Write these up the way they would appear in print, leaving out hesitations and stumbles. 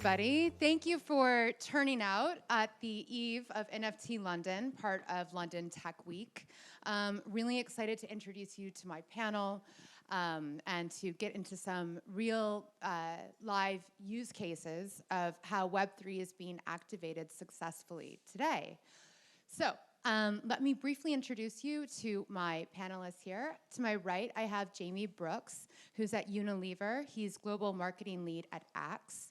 everybody. Thank you for turning out at the eve of NFT London, part of London Tech Week. Really excited to introduce you to my panel and to get into some real live use cases of how Web3 is being activated successfully today. So let me briefly introduce you to my panelists here. To my right, I have Jamie Brooks, who's at Unilever. He's Global Marketing Lead at Axe.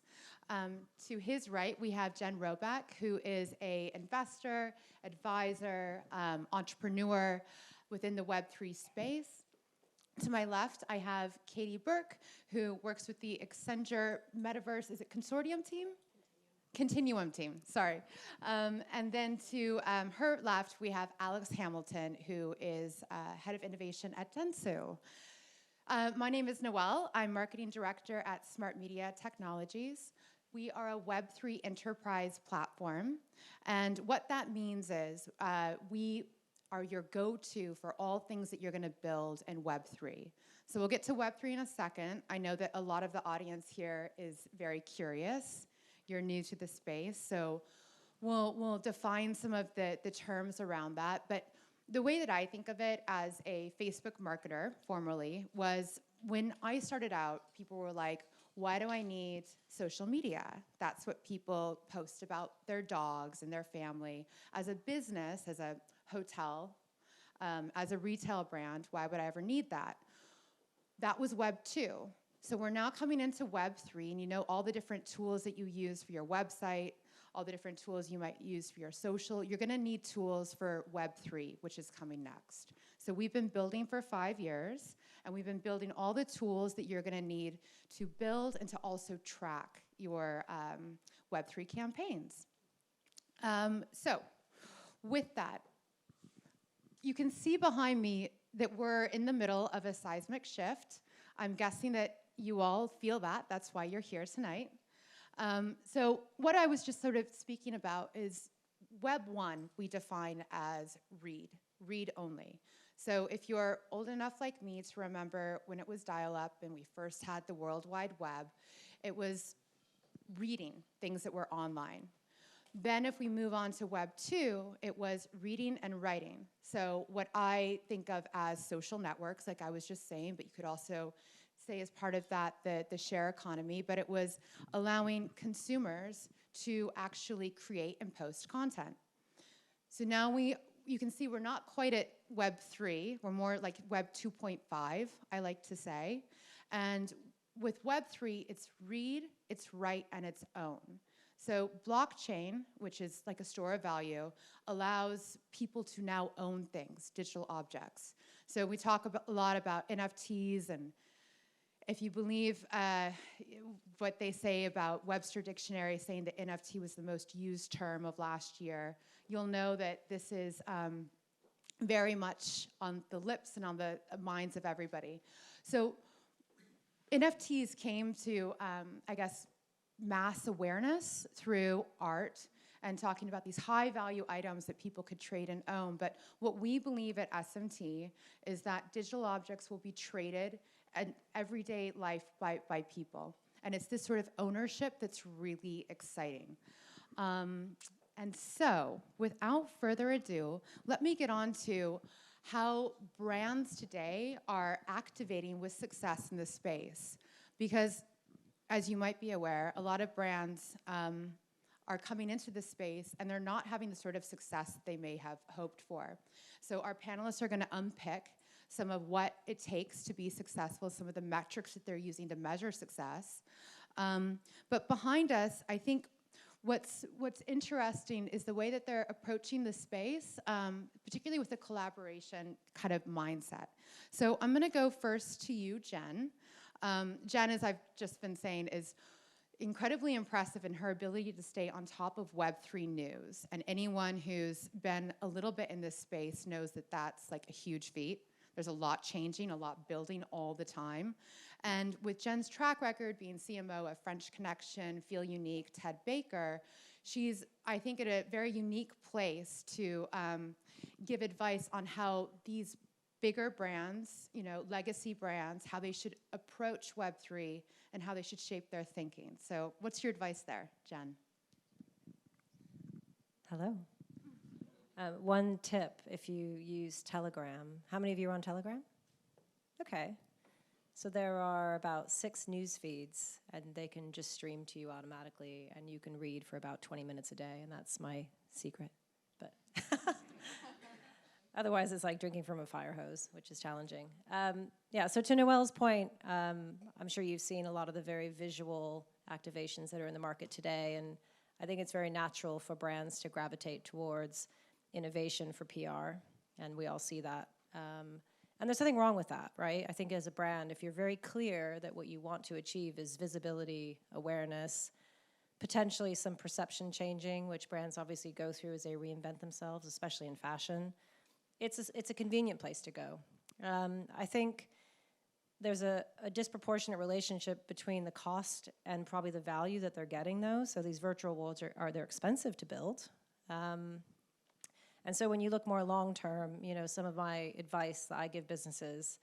To his right, we have Jen Roback, who is an investor, advisor, entrepreneur within the Web3 space. To my left, I have Katie Burke, who works with the Accenture Metaverse, is it Consortium team? Continuum team, sorry. And then to her left, we have Alex Hamilton, who is Head of Innovation at Dentsu. My name is Noelle. I'm Marketing Director at SmartMedia Technologies. We are a Web3 enterprise platform. And what that means is we are your go-to for all things that you're going to build in Web3. So we'll get to Web3 in a second. I know that a lot of the audience here is very curious. You're new to the space, so we'll define some of the terms around that. But the way that I think of it as a Facebook marketer, formerly, was when I started out, people were like, why do I need social media? That's what people post about their dogs and their family. As a business, as a hotel, as a retail brand, why would I ever need that? That was Web 2. So we're now coming into Web3, and you know all the different tools that you use for your website, all the different tools you might use for your social. You're going to need tools for Web3, which is coming next. So we've been building for 5 years, and we've been building all the tools that you're going to need to build and to also track your Web3 campaigns. So with that, you can see behind me that we're in the middle of a seismic shift. I'm guessing that you all feel that. That's why you're here tonight. So what I was just sort of speaking about is Web 1 we define as read only. So if you're old enough like me to remember when it was dial-up and we first had the World Wide Web, it was reading things that were online. Then if we move on to Web 2, it was reading and writing. So what I think of as social networks, like I was just saying, but you could also say as part of that the share economy, but it was allowing consumers to actually create and post content. So now you can see we're not quite at Web 3, we're more like Web 2.5, I like to say. And with Web 3, it's read, it's write, and it's own. So blockchain, which is like a store of value, allows people to now own things, digital objects. So we talk a lot about NFTs, and if you believe what they say about Webster Dictionary saying that NFT was the most used term of last year, you'll know that this is very much on the lips and on the minds of everybody. So NFTs came to, I guess, mass awareness through art and talking about these high value items that people could trade and own. But what we believe at SMT is that digital objects will be traded in everyday life by people. And it's this sort of ownership that's really exciting. And so, without further ado, let me get on to how brands today are activating with success in this space. Because, as you might be aware, a lot of brands are coming into this space and they're not having the sort of success that they may have hoped for. So our panelists are going to unpick some of what it takes to be successful, some of the metrics that they're using to measure success. But behind us, I think what's interesting is the way that they're approaching the space, particularly with the collaboration kind of mindset. So I'm going to go first to you, Jen. Jen, as I've just been saying, is incredibly impressive in her ability to stay on top of Web3 news. And anyone who's been a little bit in this space knows that that's like a huge feat. There's a lot changing, a lot building all the time. And with Jen's track record being CMO of French Connection, Feel Unique, Ted Baker, she's, I think, at a very unique place to give advice on how these bigger brands, legacy brands, how they should approach Web3 and how they should shape their thinking. So what's your advice there, Jen? Hello. One tip, if you use Telegram. How many of you are on Telegram? Okay. So there are about 6 news feeds, and they can just stream to you automatically, and you can read for about 20 minutes a day, and that's my secret. But otherwise, it's like drinking from a fire hose, which is challenging. So to Noelle's point, I'm sure you've seen a lot of the very visual activations that are in the market today, and I think it's very natural for brands to gravitate towards innovation for PR, and we all see that. And there's nothing wrong with that, right? I think as a brand, if you're very clear that what you want to achieve is visibility, awareness, potentially some perception changing, which brands obviously go through as they reinvent themselves, especially in fashion, it's a convenient place to go. I think there's a disproportionate relationship between the cost and probably the value that they're getting, though. So these virtual worlds they're expensive to build. And so when you look more long-term, some of my advice that I give businesses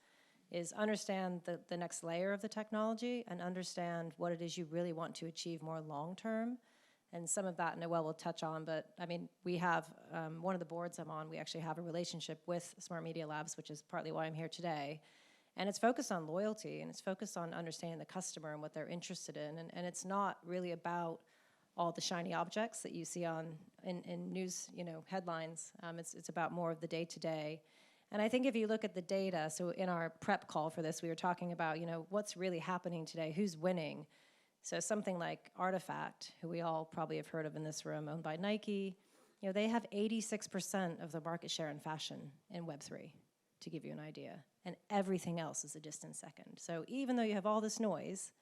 is understand the next layer of the technology and understand what it is you really want to achieve more long-term. And some of that Noelle will touch on, but I mean, we have, one of the boards I'm on, we actually have a relationship with SmartMedia Labs, which is partly why I'm here today. And it's focused on loyalty, and it's focused on understanding the customer and what they're interested in. And it's not really about all the shiny objects that you see in news, headlines. It's about more of the day-to-day. And I think if you look at the data, so in our prep call for this, we were talking about, what's really happening today, who's winning. So something like Artifact, who we all probably have heard of in this room, owned by Nike, they have 86% of the market share in fashion in Web3, to give you an idea. And everything else is a distant second. So even though you have all this noise,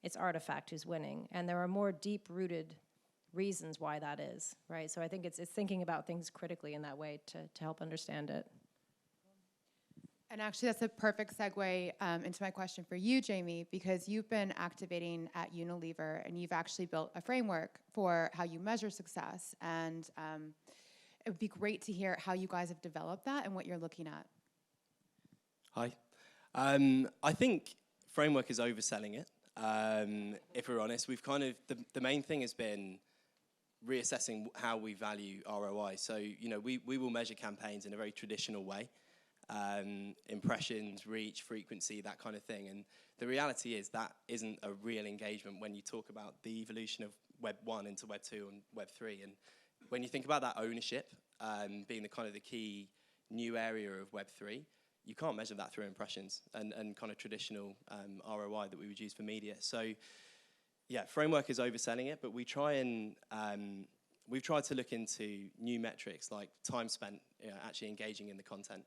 it's Artifact who's winning. And there are more deep-rooted reasons why that is, right? So I think it's thinking about things critically in that way to help understand it. And actually, that's a perfect segue into my question for you, Jamie, because you've been activating at Unilever, and you've actually built a framework for how you measure success. And it would be great to hear how you guys have developed that and what you're looking at. Hi. I think framework is overselling it. If we're honest, we've kind of, the main thing has been reassessing how we value ROI. So, we will measure campaigns in a very traditional way. Impressions, reach, frequency, that kind of thing. And the reality is that isn't a real engagement when you talk about the evolution of Web 1 into Web 2 and Web 3. And when you think about that ownership being the kind of the key new area of Web 3, you can't measure that through impressions and kind of traditional ROI that we would use for media. So, yeah, framework is overselling it, but we try and we've tried to look into new metrics like time spent, actually engaging in the content.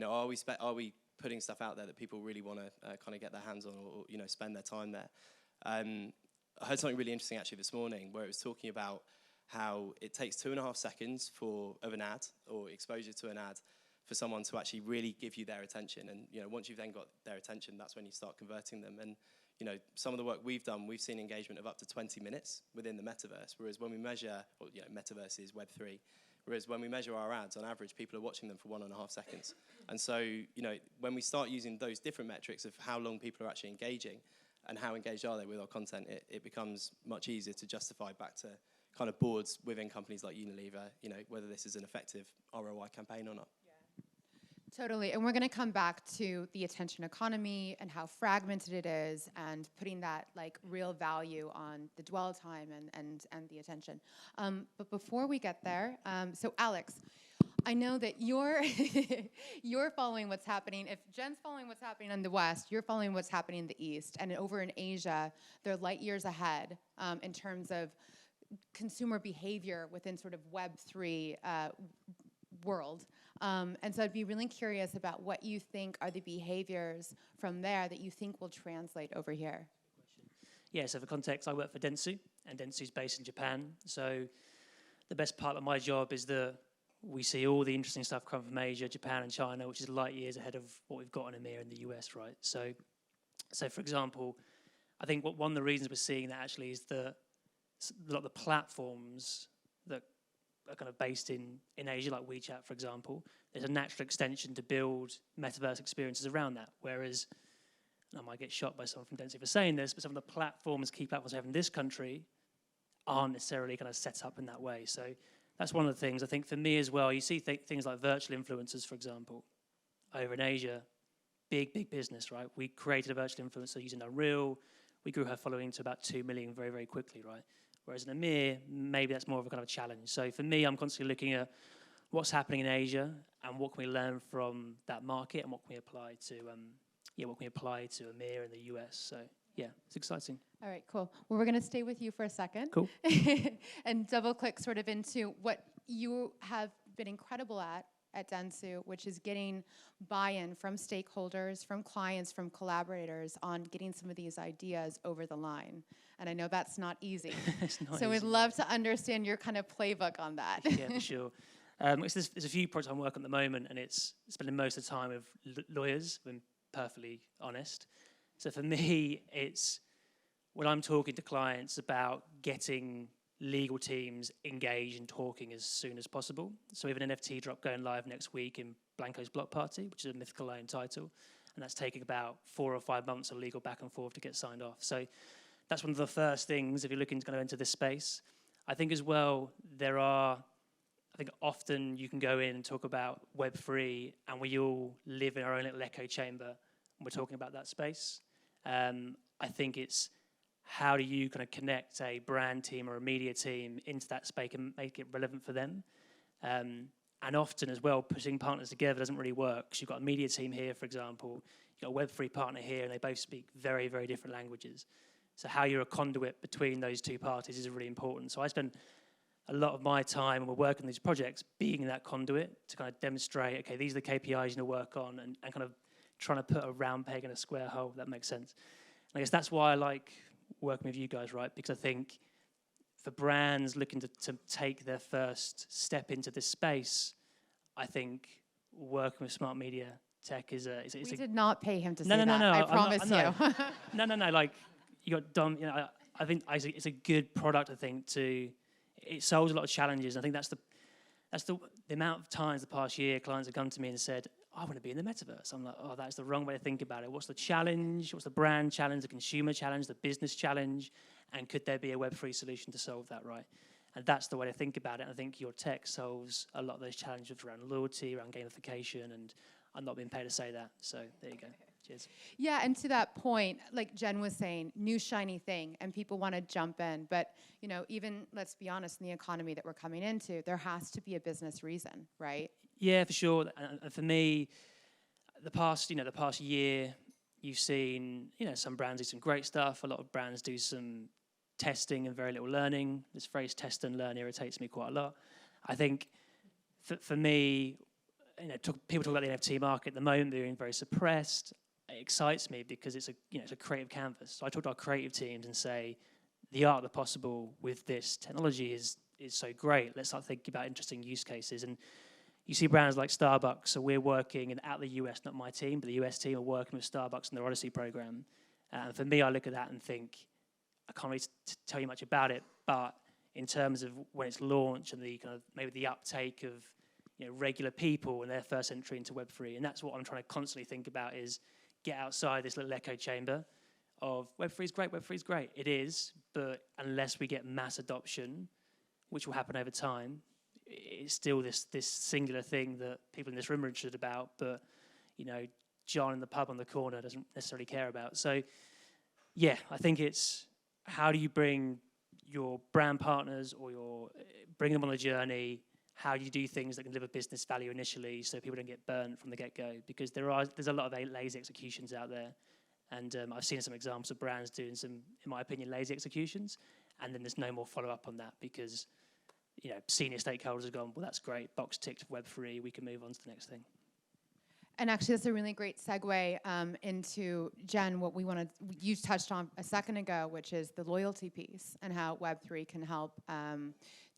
Are we putting stuff out there that people really want to kind of get their hands on or spend their time there? I heard something really interesting actually this morning where it was talking about how it takes 2.5 seconds of an ad or exposure to an ad for someone to actually really give you their attention. And once you've then got their attention, that's when you start converting them. And some of the work we've done, we've seen engagement of up to 20 minutes within the metaverse. Whereas when we measure, metaverse is Web3. Whereas when we measure our ads, on average, people are watching them for 1.5 seconds. And so, when we start using those different metrics of how long people are actually engaging and how engaged are they with our content, it becomes much easier to justify back to kind of boards within companies like Unilever, whether this is an effective ROI campaign or not. Totally, and we're going to come back to the attention economy and how fragmented it is, and putting that real value on the dwell time and the attention. But before we get there, so Alex, I know that you're following what's happening. If Jen's following what's happening in the West, you're following what's happening in the East, and over in Asia, they're light years ahead in terms of consumer behavior within sort of Web3 world. And so I'd be really curious about what you think are the behaviors from there that you think will translate over here. Yeah, so for context, I work for Dentsu, and Dentsu's based in Japan. So the best part of my job is that we see all the interesting stuff come from Asia, Japan, and China, which is light years ahead of what we've got in EMEA in the US, right? So for example, I think one of the reasons we're seeing that actually is that a lot of the platforms that are kind of based in Asia, like WeChat, for example, there's a natural extension to build metaverse experiences around that. Whereas, and I might get shot by someone from Dentsu for saying this, but some of the key platforms we have in this country aren't necessarily kind of set up in that way. So that's one of the things. I think for me as well, you see things like virtual influencers, for example, over in Asia, big business, right? We created a virtual influencer using Unreal. We grew her following to about 2 million very, very quickly, right? Whereas in EMEA, maybe that's more of a kind of challenge. So for me, I'm constantly looking at what's happening in Asia and what can we learn from that market and what can we apply to EMEA and the US. So yeah, it's exciting. All right, cool. Well, we're going to stay with you for a second. Cool. And double click sort of into what you have been incredible at Dentsu, which is getting buy-in from stakeholders, from clients, from collaborators on getting some of these ideas over the line. And I know that's not easy. It's not so easy. we'd love to understand your kind of playbook on that. Yeah, for sure. There's a few projects I'm working on at the moment, and it's spending most of the time with lawyers, if I'm perfectly honest. So for me, it's when I'm talking to clients about getting legal teams engaged and talking as soon as possible. So we have an NFT drop going live next week in Blanco's Block Party, which is a mythical own title, and that's taking about 4 or 5 months of legal back and forth to get signed off. So that's one of the first things if you're looking to kind of enter this space. I think as well, often you can go in and talk about Web3, and we all live in our own little echo chamber, and we're talking about that space. I think it's how do you kind of connect a brand team or a media team into that space and make it relevant for them? And often as well, putting partners together doesn't really work. Because you've got a media team here, for example, you've got a Web3 partner here, and they both speak very, very different languages. So how you're a conduit between those two parties is really important. So I spend a lot of my time when we're working on these projects being that conduit to kind of demonstrate, okay, these are the KPIs you're going to work on, and kind of trying to put a round peg in a square hole, if that makes sense. And I guess that's why I like working with you guys, right? Because I think for brands looking to take their first step into this space, I think working with SmartMedia Tech is a... We did not pay him to say that. No, I promise you. No, like, you got Dom, I think it's a good product, I think, it solves a lot of challenges. I think that's the amount of times the past year clients have come to me and said, I want to be in the metaverse. I'm like, oh, that's the wrong way to think about it. What's the challenge? What's the brand challenge, the consumer challenge, the business challenge? And could there be a Web3 solution to solve that, right? And that's the way to think about it. And I think your tech solves a lot of those challenges around loyalty, around gamification, and I'm not being paid to say that. So there you go. Cheers. Yeah, and to that point, like Jen was saying, new shiny thing, and people want to jump in. But, even, let's be honest, in the economy that we're coming into, there has to be a business reason, right? Yeah, for sure. And for me, the past year, you've seen, some brands do some great stuff. A lot of brands do some testing and very little learning. This phrase test and learn irritates me quite a lot. I think for me, people talk about the NFT market at the moment, they're being very suppressed. It excites me because it's a creative canvas. So I talk to our creative teams and say, the art of the possible with this technology is so great. Let's start thinking about interesting use cases. And you see brands like Starbucks, so we're working, and out the US, not my team, but the US team are working with Starbucks in their Odyssey program. And for me, I look at that and think, I can't really tell you much about it, but in terms of when it's launched and the kind of maybe the uptake of regular people and their first entry into Web3, and that's what I'm trying to constantly think about is get outside this little echo chamber of Web3 is great, Web3 is great. It is, but unless we get mass adoption, which will happen over time, it's still this singular thing that people in this room are interested about, but John in the pub on the corner doesn't necessarily care about. So yeah, I think it's how do you bring your brand partners or bring them on a journey. How do you do things that can deliver business value initially so people don't get burnt from the get-go? Because there's a lot of lazy executions out there. And I've seen some examples of brands doing some, in my opinion, lazy executions. And then there's no more follow-up on that because, senior stakeholders have gone, well, that's great, box ticked for Web3, we can move on to the next thing. And actually, that's a really great segue into, Jen, what you touched on a second ago, which is the loyalty piece and how Web3 can help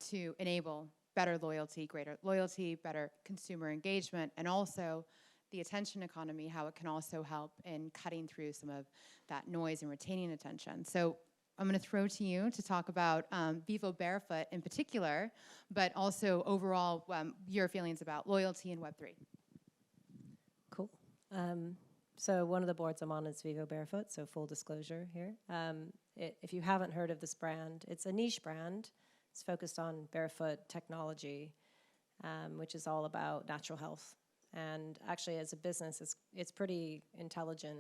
to enable better loyalty, greater loyalty, better consumer engagement, and also the attention economy, how it can also help in cutting through some of that noise and retaining attention. So I'm going to throw to you to talk about Vivo Barefoot in particular, but also overall your feelings about loyalty in Web3. Cool. So one of the boards I'm on is Vivo Barefoot, so full disclosure here. If you haven't heard of this brand, it's a niche brand. It's focused on barefoot technology, which is all about natural health. And actually, as a business, it's pretty intelligent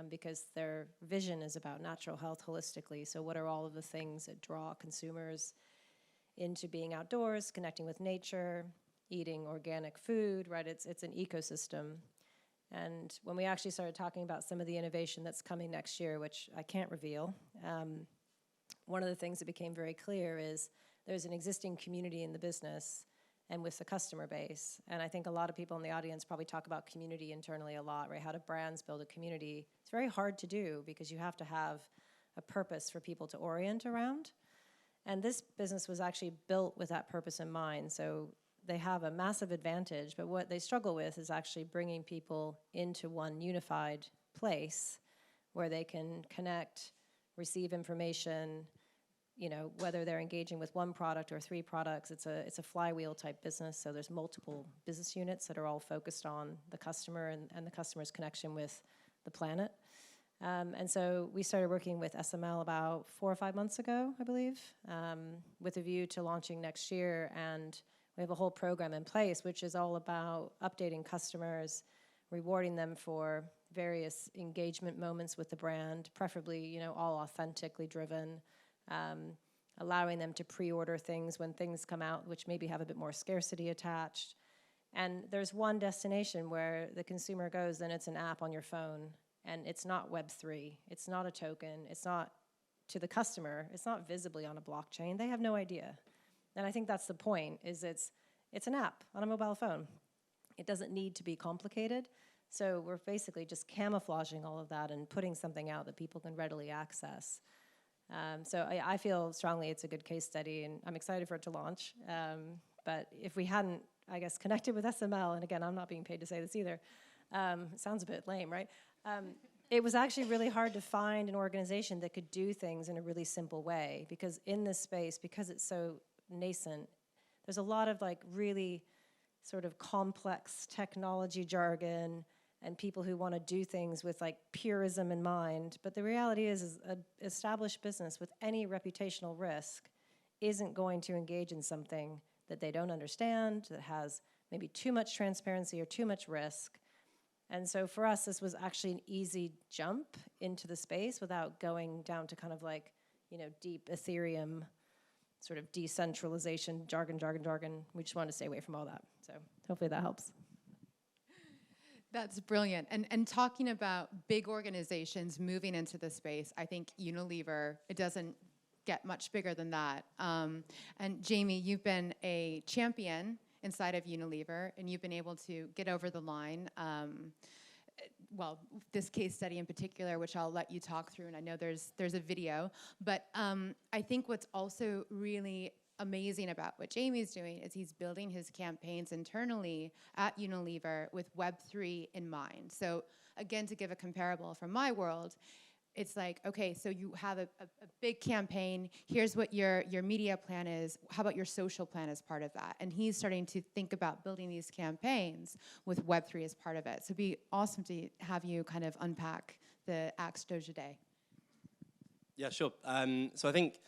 because their vision is about natural health holistically. So what are all of the things that draw consumers into being outdoors, connecting with nature, eating organic food, right? It's an ecosystem. And when we actually started talking about some of the innovation that's coming next year, which I can't reveal, one of the things that became very clear is there's an existing community in the business and with the customer base. And I think a lot of people in the audience probably talk about community internally a lot, right? How do brands build a community? It's very hard to do because you have to have a purpose for people to orient around. And this business was actually built with that purpose in mind. So they have a massive advantage, but what they struggle with is actually bringing people into one unified place where they can connect, receive information, you know, whether they're engaging with one product or 3 products. It's a flywheel type business, so there's multiple business units that are all focused on the customer and the customer's connection with the planet. And so we started working with SML about 4 or 5 months ago, I believe, with a view to launching next year. And we have a whole program in place, which is all about updating customers, rewarding them for various engagement moments with the brand, preferably, you know, all authentically driven, allowing them to pre-order things when things come out, which maybe have a bit more scarcity attached. And there's one destination where the consumer goes, and it's an app on your phone, and it's not Web3, it's not a token, it's not to the customer, it's not visibly on a blockchain. They have no idea. And I think that's the point, is it's an app on a mobile phone. It doesn't need to be complicated. So we're basically just camouflaging all of that and putting something out that people can readily access. So I feel strongly it's a good case study, and I'm excited for it to launch. But if we hadn't, I guess, connected with SML, and again, I'm not being paid to say this either, it sounds a bit lame, right? It was actually really hard to find an organization that could do things in a really simple way, because in this space, because it's so nascent, there's a lot of like really sort of complex technology jargon and people who want to do things with like purism in mind. But the reality is an established business with any reputational risk isn't going to engage in something that they don't understand, that has maybe too much transparency or too much risk. And so for us, this was actually an easy jump into the space without going down to kind of like, you know, deep Ethereum sort of decentralization, jargon. We just wanted to stay away from all that. So hopefully that helps. That's brilliant. And talking about big organizations moving into the space, I think Unilever, it doesn't get much bigger than that. And Jamie, you've been a champion inside of Unilever, and you've been able to get over the line. Well, this case study in particular, which I'll let you talk through, and I know there's a video, but I think what's also really amazing about what Jamie's doing is he's building his campaigns internally at Unilever with Web3 in mind. So again, to give a comparable from my world, it's like, okay, so you have a big campaign, here's what your media plan is, how about your social plan as part of that? And he's starting to think about building these campaigns with Web3 as part of it. So it'd be awesome to have you kind of unpack the Axe Doja Day. Yeah, sure. So I think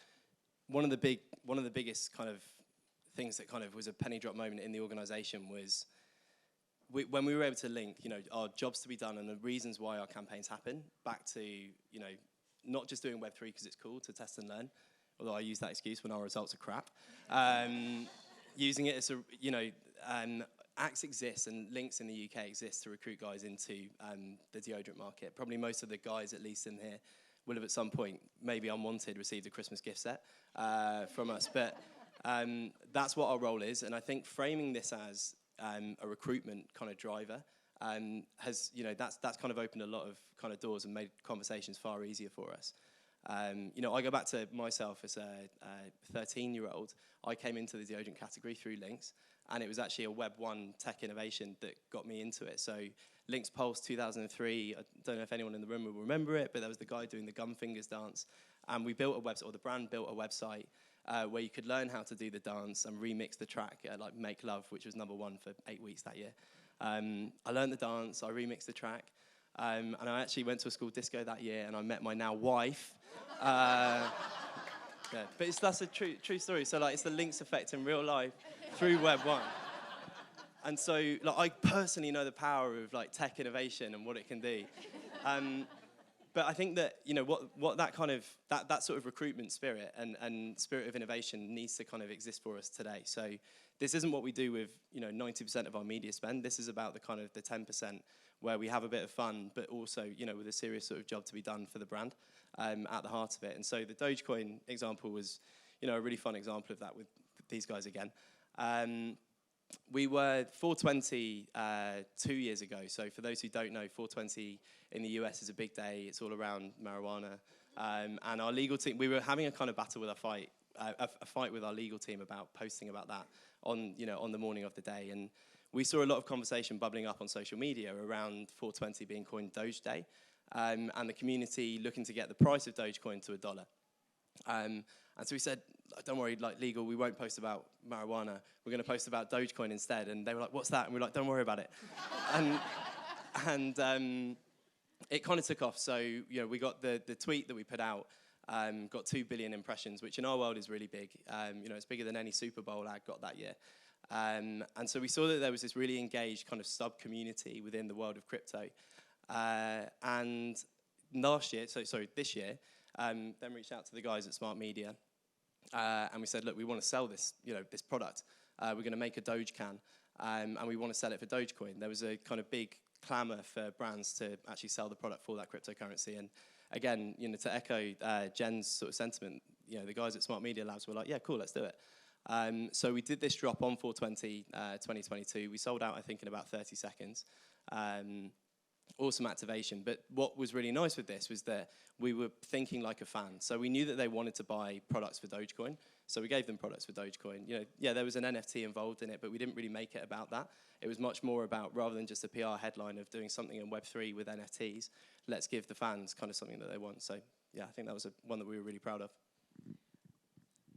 one of the biggest kind of things that kind of was a penny drop moment in the organization was when we were able to link, you know, our jobs to be done and the reasons why our campaigns happen back to, you know, not just doing Web3 because it's cool to test and learn, although I use that excuse when our results are crap. Using it as a, you know, Axe exists and links in the UK exist to recruit guys into the deodorant market. Probably most of the guys, at least in here, will have at some point, maybe unwanted, received a Christmas gift set from us. But that's what our role is. And I think framing this as a recruitment kind of driver has, you know, that's kind of opened a lot of kind of doors and made conversations far easier for us. You know, I go back to myself as a 13-year-old. I came into the deodorant category through Links, and it was actually a Web 1 tech innovation that got me into it. So Links Pulse 2003, I don't know if anyone in the room will remember it, but there was the guy doing the gum fingers dance. and we built a website, or the brand built a website where you could learn how to do the dance and remix the track, like Make Love, which was #1 for 8 weeks that year. I learned the dance, I remixed the track, and I actually went to a school disco that year, and I met my now wife. Yeah, but that's a true story. So like, it's the links effect in real life through Web 1. And so like, I personally know the power of like tech innovation and what it can do. But I think that, you know, what that kind of, that sort of recruitment spirit and spirit of innovation needs to kind of exist for us today. So this isn't what we do with, you know, 90% of our media spend. This is about the kind of the 10% where we have a bit of fun, but also, you know, with a serious sort of job to be done for the brand at the heart of it. And so the Dogecoin example was, you know, a really fun example of that with these guys again. We were 420 2 years ago. So for those who don't know, 420 in the US is a big day. It's all around marijuana. And our legal team, we were having a kind of battle with a fight with our legal team about posting about that on, you know, on the morning of the day. And we saw a lot of conversation bubbling up on social media around 420 being coined Doge Day, and the community looking to get the price of Dogecoin to $1. And so we said, don't worry, like legal, we won't post about marijuana. We're going to post about Dogecoin instead. And they were like, what's that? And we were like, don't worry about it. and it kind of took off. So, you know, we got the tweet that we put out, got 2 billion impressions, which in our world is really big. You know, it's bigger than any Super Bowl ad got that year. And so we saw that there was this really engaged kind of sub-community within the world of crypto. And this year, then reached out to the guys at SmartMedia, and we said, look, we want to sell this, you know, this product. We're going to make a Doge can, and we want to sell it for Dogecoin. There was a kind of big clamor for brands to actually sell the product for that cryptocurrency. And again, you know, to echo Jen's sort of sentiment, you know, the guys at SmartMedia Labs were like, yeah, cool, let's do it. So we did this drop on 420 2022. We sold out, I think, in about 30 seconds. Awesome activation. But what was really nice with this was that we were thinking like a fan. So we knew that they wanted to buy products for Dogecoin. So we gave them products for Dogecoin. You know, yeah, there was an NFT involved in it, but we didn't really make it about that. It was much more about, rather than just a PR headline of doing something in Web3 with NFTs, let's give the fans kind of something that they want. So yeah, I think that was one that we were really proud of.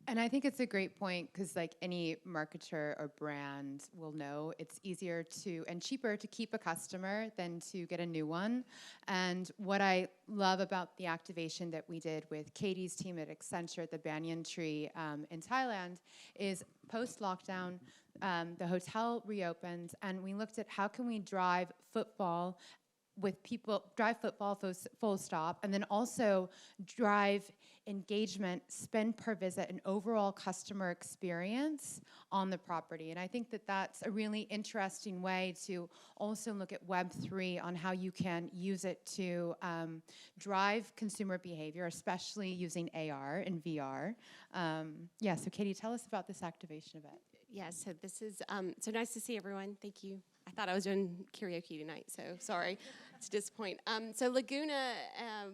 And I think it's a great point because like any marketer or brand will know, it's easier to and cheaper to keep a customer than to get a new one. And what I love about the activation that we did with Katie's team at Accenture at the Banyan Tree in Thailand is post-lockdown, the hotel reopened and we looked at how can we drive footfall with people, drive footfall full stop, and then also drive engagement, spend per visit, and overall customer experience on the property. And I think that that's a really interesting way to also look at Web3 on how you can use it to drive consumer behavior, especially using AR and VR. Yeah, so Katie, tell us about this activation event. Yeah, so this is, so nice to see everyone. Thank you. I thought I was doing karaoke tonight, so sorry to disappoint. So Laguna,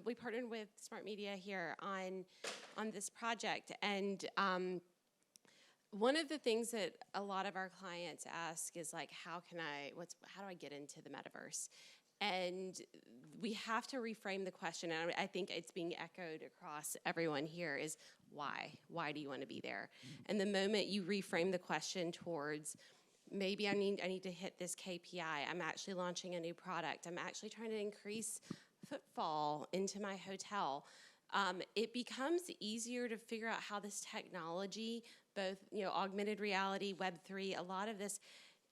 we partnered with SmartMedia here on this project, and one of the things that a lot of our clients ask is like, how do I get into the metaverse? And we have to reframe the question, and I think it's being echoed across everyone here, is why? Why do you want to be there? And the moment you reframe the question towards, maybe I need to hit this KPI, I'm actually launching a new product, I'm actually trying to increase footfall into my hotel, it becomes easier to figure out how this technology, both, you know, augmented reality, Web3, a lot of this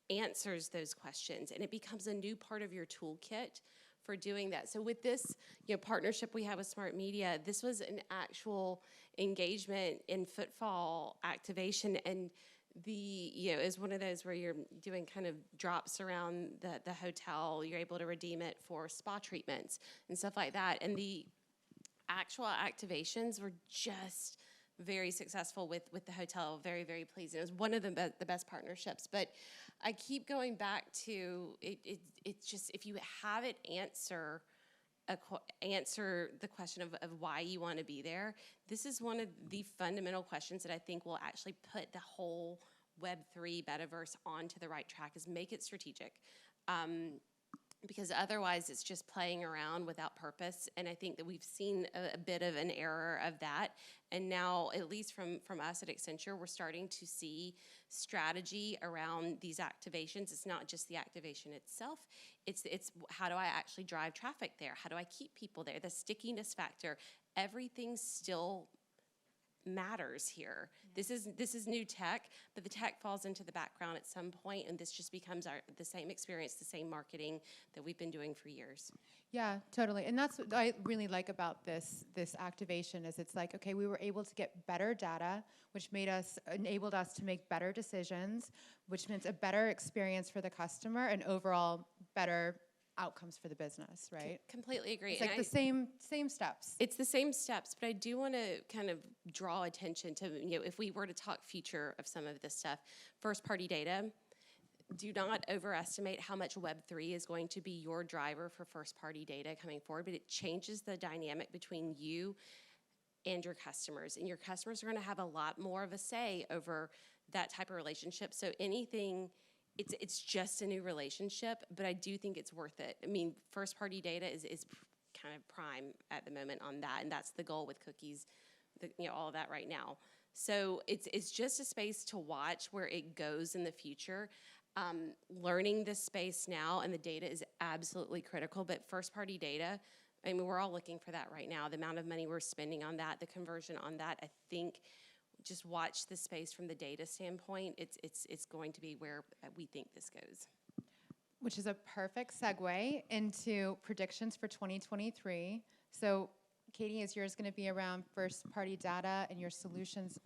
answers those questions, and it becomes a new part of your toolkit for doing that. So with this, you know, partnership we have with SmartMedia, this was an actual engagement in footfall activation, and is one of those where you're doing kind of drops around the hotel. You're able to redeem it for spa treatments and stuff like that. And the actual activations were just very successful with the hotel. Very, very pleasing. It was one of the best partnerships. But I keep going back to it's just, if you have it answer the question of why you want to be there, this is one of the fundamental questions that I think will actually put the whole Web3 metaverse onto the right track, is make it strategic. because otherwise it's just playing around without purpose. And I think that we've seen a bit of an error of that. And now, at least from us at Accenture, we're starting to see strategy around these activations. It's not just the activation itself. It's how do I actually drive traffic there? How do I keep people there? The stickiness factor. Everything still matters here. Yeah. This is new tech, but the tech falls into the background at some point, and this just becomes the same experience, the same marketing that we've been doing for years. Yeah, totally. And that's what I really like about this activation is it's like, okay, we were able to get better data, which enabled us to make better decisions, which means a better experience for the customer and overall better outcomes for the business, right? Completely agree. It's like the same steps. It's the same steps, but I do want to kind of draw attention to, if we were to talk future of some of this stuff, first-party data, do not overestimate how much Web3 is going to be your driver for first-party data coming forward, but it changes the dynamic between you and your customers. And your customers are going to have a lot more of a say over that type of relationship. So anything... It's just a new relationship, but I do think it's worth it. I mean, first-party data is kind of prime at the moment on that, and that's the goal with cookies, all of that right now. So it's just a space to watch where it goes in the future. Learning this space now and the data is absolutely critical, but first-party data, I mean, we're all looking for that right now. The amount of money we're spending on that, the conversion on that, I think. Just watch the space from the data standpoint. It's going to be where we think this goes. Which is a perfect segue into predictions for 2023. So, Katie, is yours going to be around first-party data and your solutions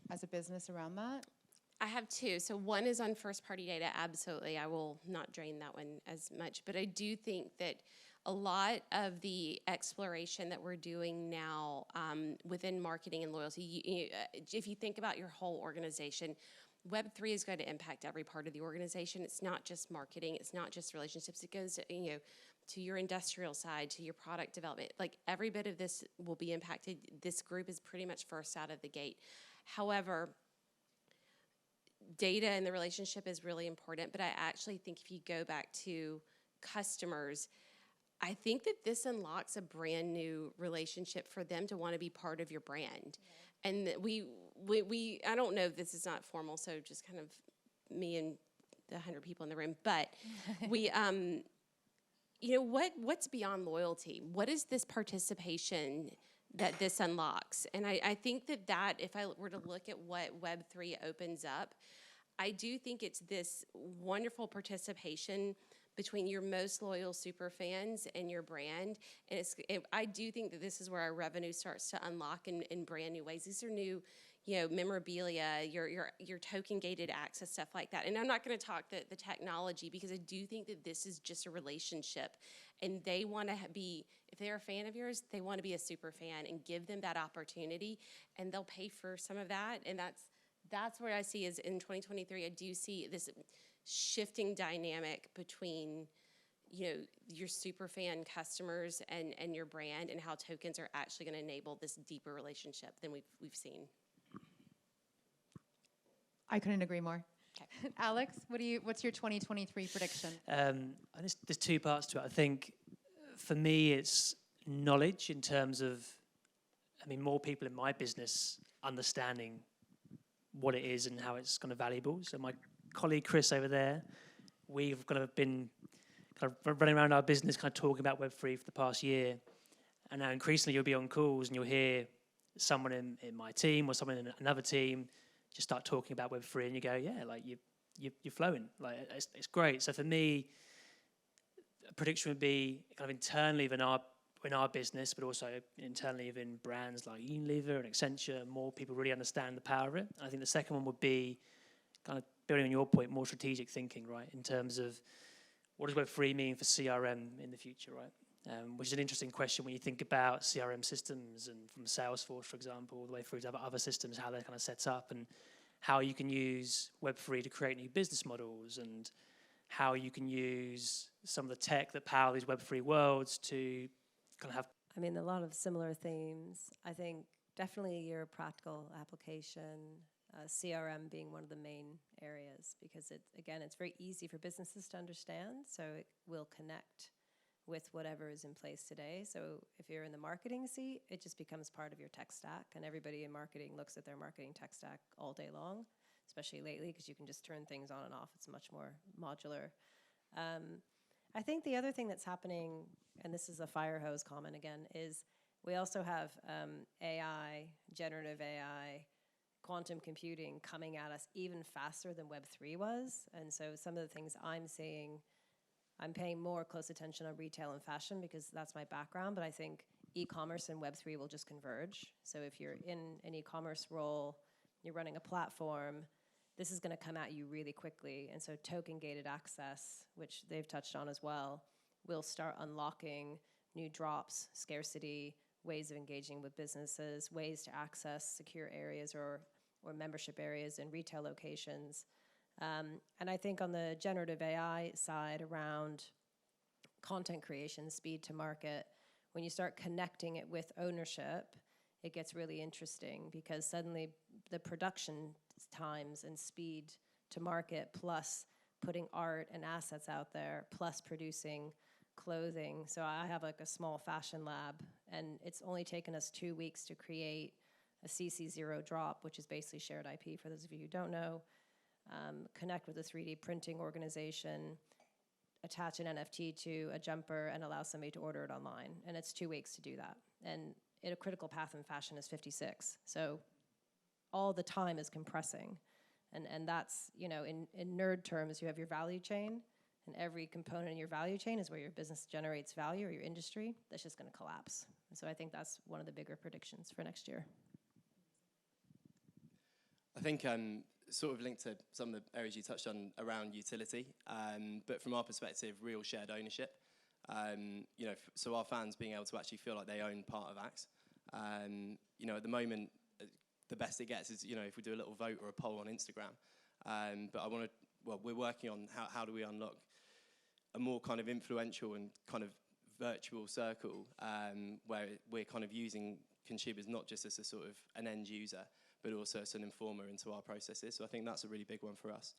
as a business around that? I have two. So one is on first-party data. Absolutely, I will not drain that one as much. But I do think that a lot of the exploration that we're doing now within marketing and loyalty, if you think about your whole organization, Web3 is going to impact every part of the organization. It's not just marketing. It's not just relationships. It goes to your industrial side, to your product development. Like every bit of this will be impacted. This group is pretty much first out of the gate. However, data and the relationship is really important. But I actually think if you go back to customers, I think that this unlocks a brand new relationship for them to want to be part of your brand. Yeah. And we I don't know if this is not formal, so just kind of me and the 100 people in the room, but we, what's beyond loyalty? What is this participation that this unlocks? And I think that if I were to look at what Web3 opens up, I do think it's this wonderful participation between your most loyal super fans and your brand. And I do think that this is where our revenue starts to unlock in brand new ways. These are new, memorabilia, your token gated access, stuff like that. And I'm not going to talk the technology because I do think that this is just a relationship. And they want to be, if they're a fan of yours, they want to be a super fan and give them that opportunity. And they'll pay for some of that. And that's where I see is in 2023, I do see this shifting dynamic between your super fan customers and your brand, and how tokens are actually going to enable this deeper relationship than we've seen. I couldn't agree more. Okay. Alex, what's your 2023 prediction? There's two parts to it. I think for me it's knowledge in terms of, more people in my business understanding what it is and how it's kind of valuable. So my colleague Chris over there, we've kind of been kind of running around our business kind of talking about Web3 for the past year, and now increasingly you'll be on calls and you'll hear someone in my team or someone in another team just start talking about Web3 and you go, yeah, like you're flowing, like it's great. So for me, a prediction would be kind of internally in our business, but also internally within brands like Unilever and Accenture, more people really understand the power of it. I think the second one would be kind of building on your point, more strategic thinking, right, in terms of what does Web3 mean for CRM in the future, right? Which is an interesting question when you think about CRM systems and from Salesforce, for example, all the way through to other systems, how they're kind of set up and how you can use Web3 to create new business models and how you can use some of the tech that power these Web3 worlds to kind of have... A lot of similar themes. I think definitely your practical application CRM being one of the main areas, because it's very easy for businesses to understand, so it will connect with whatever is in place today. So if you're in the marketing seat, it just becomes part of your tech stack, and everybody in marketing looks at their marketing tech stack all day long, especially lately, because you can just turn things on and off. It's much more modular. I think the other thing that's happening, and this is a fire hose comment again, is we also have AI, generative AI, quantum computing coming at us even faster than Web3 was. And so some of the things I'm seeing, I'm paying more close attention on retail and fashion because that's my background, but I think e-commerce and Web3 will just converge. So if you're in an e-commerce role, you're running a platform, this is going to come at you really quickly. And so token-gated access, which they've touched on as well, will start unlocking new drops, scarcity, ways of engaging with businesses, ways to access secure areas or membership areas in retail locations. And I think on the generative AI side around content creation, speed to market, when you start connecting it with ownership, it gets really interesting because suddenly the production times and speed to market plus putting art and assets out there plus producing clothing. So I have like a small fashion lab, and it's only taken us 2 weeks to create a CC0 drop, which is basically shared IP for those of you who don't know, connect with a 3D printing organization, attach an NFT to a jumper, and allow somebody to order it online. And it's 2 weeks to do that. And a critical path in fashion is 56. So all the time is compressing. And that's, you know, in nerd terms, you have your value chain, and every component in your value chain is where your business generates value or your industry. That's just going to collapse. And so I think that's one of the bigger predictions for next year. I think sort of linked to some of the areas you touched on around utility, but from our perspective, real shared ownership. You know, so our fans being able to actually feel like they own part of Axe. You know, at the moment, the best it gets is, you know, if we do a little vote or a poll on Instagram. But we're working on how do we unlock a more kind of influential and kind of virtual circle where we're kind of using consumers not just as a sort of an end user, but also as an informer into our processes. So I think that's a really big one for us.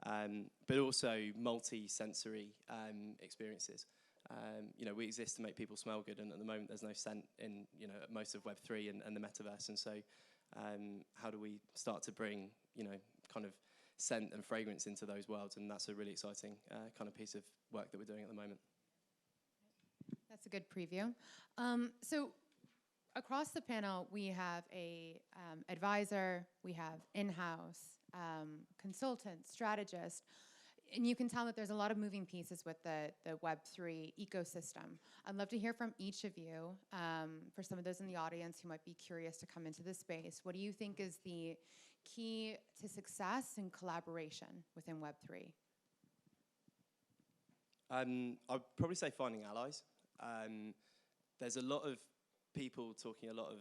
But also multi-sensory experiences. You know, we exist to make people smell good, and at the moment there's no scent in, you know, most of Web3 and the metaverse. And so how do we start to bring, you know, kind of scent and fragrance into those worlds? And that's a really exciting kind of piece of work that we're doing at the moment. That's a good preview. So across the panel, we have a advisor, we have in-house, consultant, strategist, and you can tell that there's a lot of moving pieces with the Web3 ecosystem. I'd love to hear from each of you. For some of those in the audience who might be curious to come into this space, what do you think is the key to success and collaboration within Web3? I'd probably say finding allies. There's a lot of people talking a lot of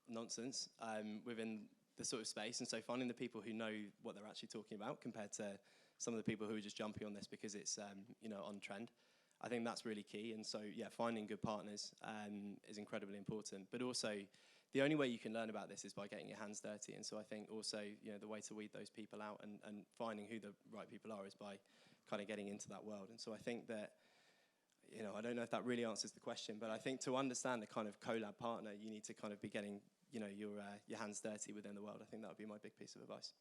nonsense within the sort of space, and so finding the people who know what they're actually talking about compared to some of the people who are just jumping on this because it's you know, on trend, I think that's really key. And so yeah, finding good partners is incredibly important, but also the only way you can learn about this is by getting your hands dirty. And so I think also, you know, the way to weed those people out and finding who the right people are is by kind of getting into that world. And so I think that, you know, I don't know if that really answers the question, but I think to understand the kind of collab partner, you need to kind of be getting, you know, your hands dirty within the world. I think that would be my big piece of advice.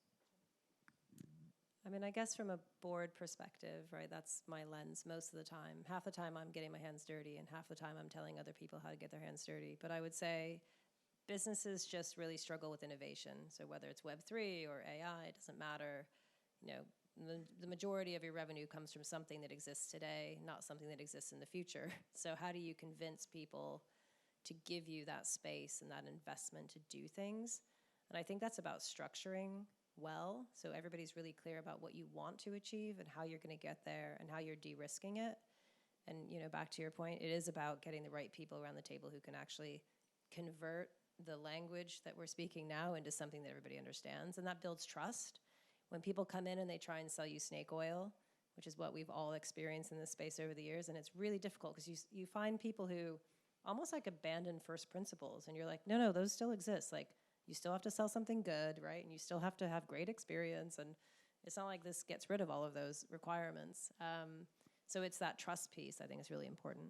I mean, I guess from a board perspective, right, that's my lens most of the time. Half the time I'm getting my hands dirty, and half the time I'm telling other people how to get their hands dirty. But I would say businesses just really struggle with innovation. So whether it's Web3 or AI, it doesn't matter. You know, the majority of your revenue comes from something that exists today, not something that exists in the future. So how do you convince people to give you that space and that investment to do things? And I think that's about structuring well, so everybody's really clear about what you want to achieve and how you're going to get there and how you're de-risking it. And, you know, back to your point, it is about getting the right people around the table who can actually convert the language that we're speaking now into something that everybody understands, and that builds trust. When people come in and they try and sell you snake oil, which is what we've all experienced in this space over the years, and it's really difficult because you find people who almost like abandon first principles, and you're like, no, those still exist. Like, you still have to sell something good, right? And you still have to have great experience. And it's not like this gets rid of all of those requirements. So it's that trust piece I think is really important.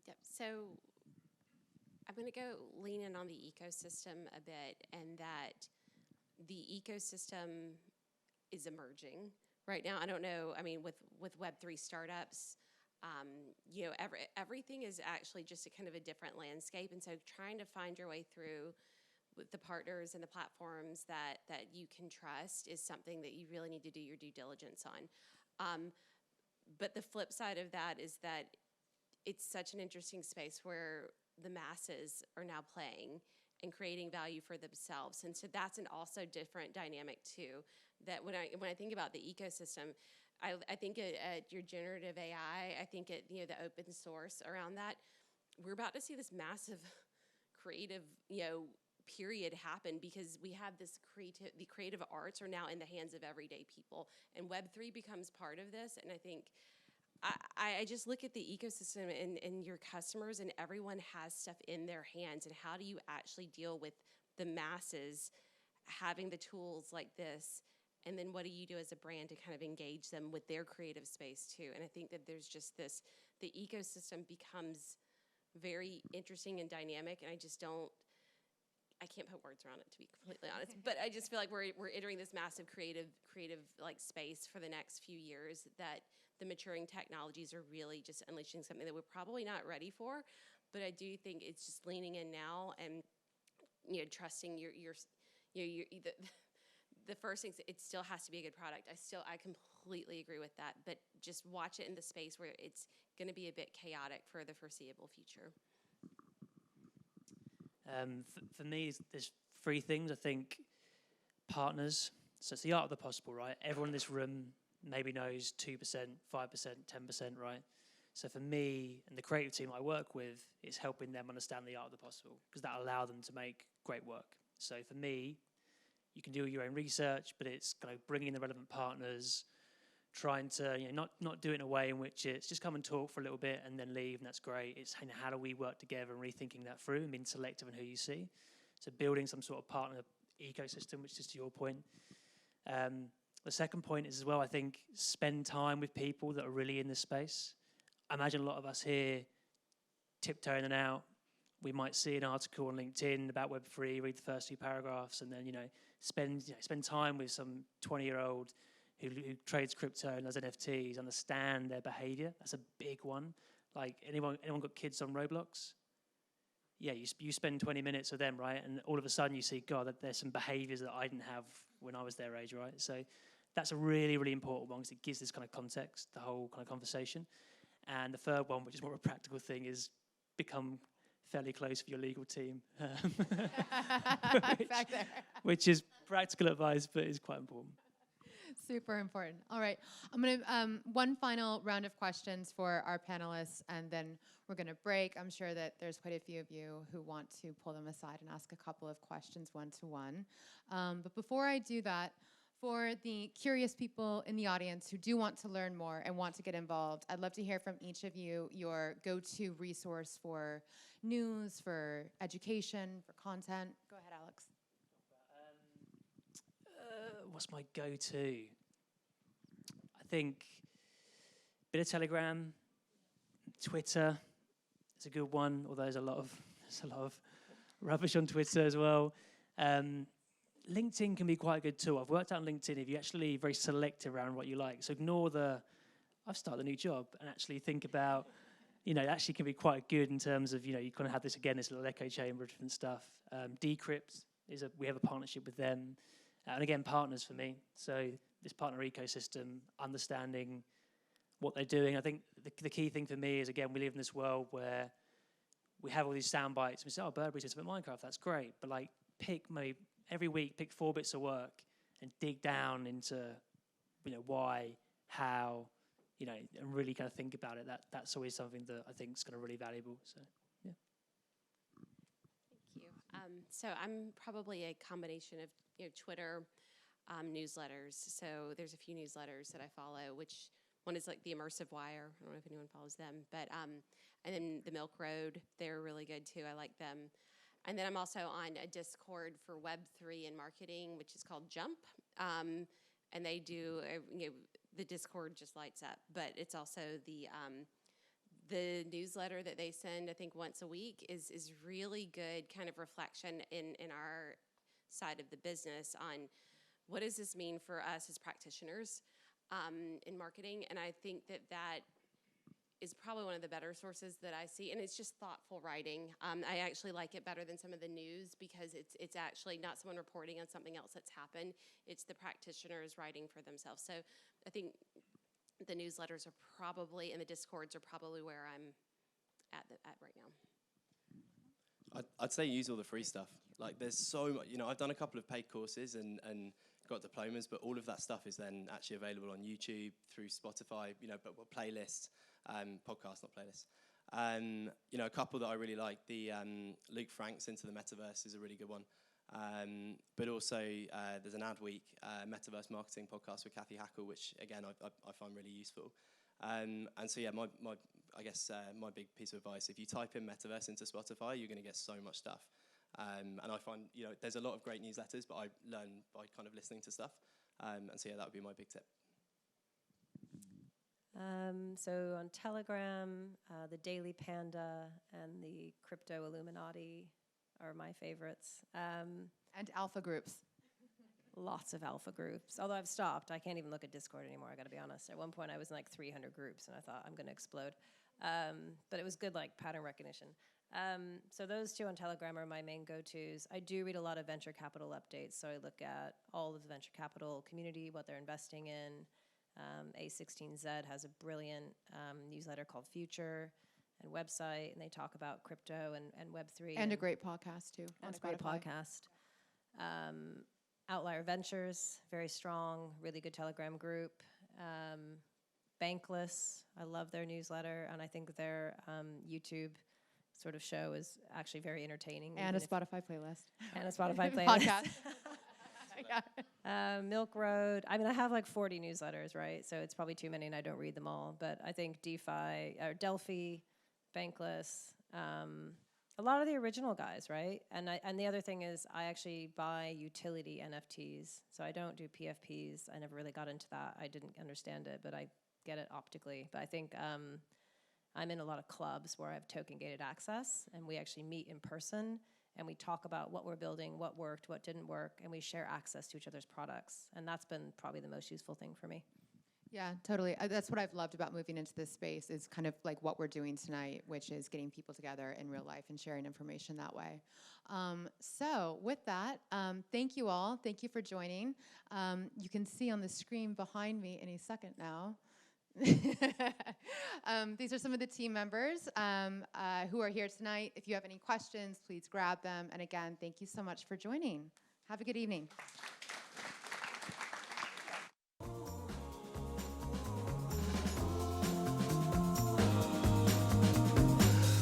Yep. So I'm going to go lean in on the ecosystem a bit, and that the ecosystem is emerging right now. I don't know. I mean, with Web3 startups, you know, everything is actually just a kind of a different landscape, and so trying to find your way through with the partners and the platforms that you can trust is something that you really need to do your due diligence on. But the flip side of that is that it's such an interesting space where the masses are now playing and creating value for themselves. And so that's an also different dynamic too, that when I think about the ecosystem, I think at your generative AI, I think at, you know, the open source around that, we're about to see this massive creative, you know, period happen, because we have this the creative arts are now in the hands of everyday people, and Web3 becomes part of this. And I think I just look at the ecosystem and your customers, and everyone has stuff in their hands, and how do you actually deal with the masses having the tools like this, and then what do you do as a brand to kind of engage them with their creative space too? And I think that there's just this, the ecosystem becomes very interesting and dynamic, and I can't put words around it, to be completely honest, but I just feel like we're entering this massive creative like space for the next few years, that the maturing technologies are really just unleashing something that we're probably not ready for. But I do think it's just leaning in now and, you know, trusting the first thing, it still has to be a good product. I completely agree with that, but just watch it in the space where it's going to be a bit chaotic for the foreseeable future. For me, there's three things. I think partners. So it's the art of the possible, right? Everyone in this room maybe knows 2%, 5%, 10%, right? So for me and the creative team I work with, it's helping them understand the art of the possible, because that allows them to make great work. So for me, you can do your own research, but it's kind of bringing in the relevant partners, trying to, you know, not do it in a way in which it's just come and talk for a little bit and then leave, and that's great. It's, you know, how do we work together and rethinking that through and being selective in who you see. So building some sort of partner ecosystem, which is to your point. The second point is as well, I think, spend time with people that are really in this space. I imagine a lot of us here tiptoeing in and out. We might see an article on LinkedIn about Web3, read the first few paragraphs, and then, you know, spend time with some 20-year-old who trades crypto and does NFTs, understand their behavior. That's a big one. Like, anyone got kids on Roblox? Yeah, you spend 20 minutes with them, right? And all of a sudden you see, God, that there's some behaviors that I didn't have when I was their age, right? So that's a really, really important one, because it gives this kind of context, the whole kind of conversation. And the third one, which is more of a practical thing, is become fairly close with your legal team. which is practical advice, but is quite important. Super important. All right, I'm gonna one final round of questions for our panelists, and then we're gonna break. I'm sure that there's quite a few of you who want to pull them aside and ask a couple of questions one-to-one. But before I do that, for the curious people in the audience who do want to learn more and want to get involved, I'd love to hear from each of you your go-to resource for news, for education, for content. Go ahead, Alex. What's my go-to? I think bit of Telegram, Twitter is a good one, although there's a lot of rubbish on Twitter as well. LinkedIn can be quite a good tool. I've worked out on LinkedIn if you actually very selective around what you like. So ignore I've started a new job, and actually think about, you know, it actually can be quite good in terms of, you know, you kind of have this little echo chamber of different stuff. Decrypt we have a partnership with them. And again, partners for me. So this partner ecosystem, understanding what they're doing. I think the key thing for me is, again, we live in this world where we have all these sound bites. And we say, oh, Burberry says about Minecraft, that's great. But like, every week, pick 4 bits of work and dig down into, you know, why, how, you know, and really kind of think about it. That's always something that I think is kind of really valuable. So, yeah. Thank you. So I'm probably a combination of, you know, Twitter, newsletters. So there's a few newsletters that I follow, which one is like the Immersive Wire. I don't know if anyone follows them, but and then the Milk Road, they're really good too. I like them. And then I'm also on a Discord for Web3 and marketing, which is called Jump. And they do, the Discord just lights up. But it's also the newsletter that they send, I think, once a week is really good kind of reflection in our side of the business on what does this mean for us as practitioners in marketing. And I think that is probably one of the better sources that I see, and it's just thoughtful writing. I actually like it better than some of the news because it's actually not someone reporting on something else that's happened. It's the practitioners writing for themselves. So I think the newsletters are probably, and the Discords are probably where I'm at right now. I'd say use all the free stuff. Like there's so much, I've done a couple of paid courses and got diplomas, but all of that stuff is then actually available on YouTube, through Spotify, but playlists, podcasts, not playlists. A couple that I really like, the Luke Frank's Into the Metaverse is a really good one. But also there's an Ad Week Metaverse Marketing podcast with Kathy Hackle, which again I find really useful. And so yeah, my big piece of advice: if you type in Metaverse into Spotify, you're going to get so much stuff. And I find there's a lot of great newsletters, but I learn by kind of listening to stuff. And so yeah, that would be my big tip. So on Telegram, the Daily Panda and the Crypto Illuminati are my favorites. And alpha groups. Lots of alpha groups. Although I've stopped. I can't even look at Discord anymore, I got to be honest. At one point I was in like 300 groups and I thought I'm going to explode. But it was good like pattern recognition. So those two on Telegram are my main go-tos. I do read a lot of venture capital updates. So I look at all of the venture capital community, what they're investing in. A16Z has a brilliant newsletter called Future and website, and they talk about crypto and Web3. And a great podcast, too. That's a great podcast. Outlier Ventures, very strong, really good Telegram group. Bankless, I love their newsletter, and I think their YouTube sort of show is actually very entertaining. And a Spotify playlist. And a Spotify playlist. Podcast. Milk Road. I mean, I have like 40 newsletters, right? So it's probably too many and I don't read them all. But I think DeFi, or Delphi, Bankless, a lot of the original guys, right? And the other thing is I actually buy utility NFTs. So I don't do PFPs. I never really got into that. I didn't understand it, but I get it optically. But I think I'm in a lot of clubs where I have token gated access and we actually meet in person and we talk about what we're building, what worked, what didn't work, and we share access to each other's products. And that's been probably the most useful thing for me. Yeah, totally. That's what I've loved about moving into this space is kind of like what we're doing tonight, which is getting people together in real life and sharing information that way. So with that, thank you all. Thank you for joining. You can see on the screen behind me any second now. These are some of the team members who are here tonight. If you have any questions, please grab them. And again, thank you so much for joining. Have a good evening.